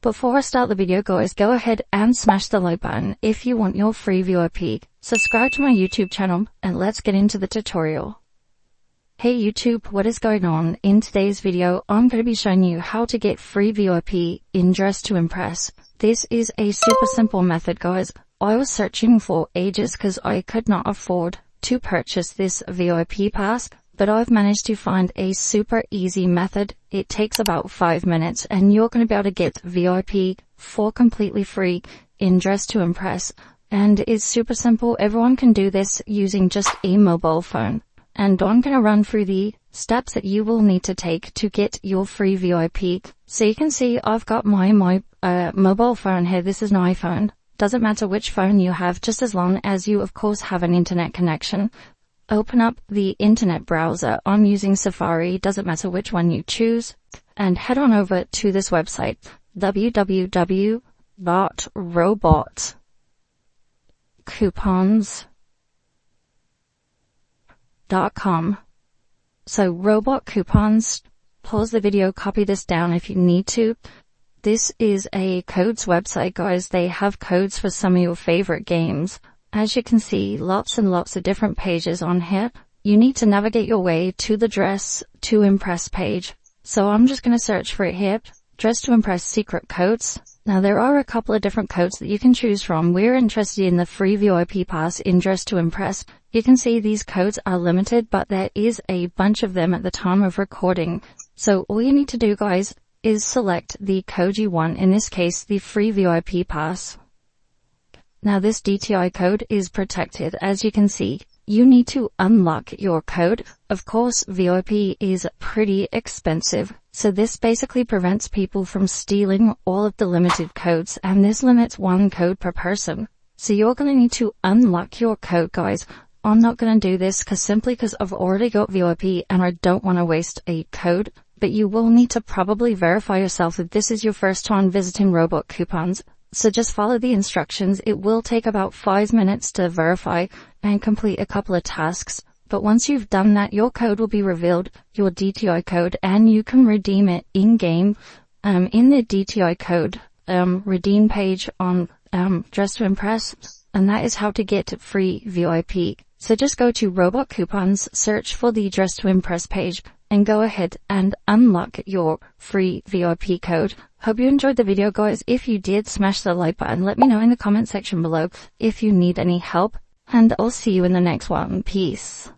Before I start the video guys, go ahead and smash the like button if you want your free VIP. Subscribe to my YouTube channel and let's get into the tutorial. Hey YouTube, what is going on? In today's video, I'm going to be showing you how to get free VIP in Dress to Impress. This is a super simple method guys. I was searching for ages because I could not afford to purchase this VIP pass, but I've managed to find a super easy method. It takes about 5 minutes and you're going to be able to get VIP for completely free in Dress to Impress. And it's super simple. Everyone can do this using just a mobile phone. And I'm going to run through the steps that you will need to take to get your free VIP. So you can see I've got my mobile phone here. This is an iPhone. Doesn't matter which phone you have, just as long as you of course have an internet connection. Open up the internet browser. I'm using Safari. Doesn't matter which one you choose. And head on over to this website, www.robotcoupons.com. So robot coupons, pause the video, copy this down if you need to. This is a codes website guys. They have codes for some of your favorite games. As you can see, lots and lots of different pages on here. You need to navigate your way to the Dress to Impress page. So I'm just going to search for it here. Dress to Impress secret codes. Now there are a couple of different codes that you can choose from. We're interested in the free VIP pass in Dress to Impress. You can see these codes are limited, but there is a bunch of them at the time of recording. So all you need to do guys is select the code you want. In this case, the free VIP pass. Now this DTI code is protected. As you can see, you need to unlock your code. Of course, VIP is pretty expensive. So this basically prevents people from stealing all of the limited codes, and this limits 1 code per person. So you're going to need to unlock your code guys. I'm not going to do this simply because I've already got VIP and I don't want to waste a code. But you will need to probably verify yourself if this is your first time visiting Robot Coupons. So just follow the instructions. It will take about 5 minutes to verify and complete a couple of tasks. But once you've done that, your code will be revealed, your DTI code, and you can redeem it in-game in the DTI code redeem page on Dress to Impress. And that is how to get free VIP. So just go to Robot Coupons, search for the Dress to Impress page, and go ahead and unlock your free VIP code. Hope you enjoyed the video guys. If you did, smash the like button. Let me know in the comment section below if you need any help, and I'll see you in the next one. Peace.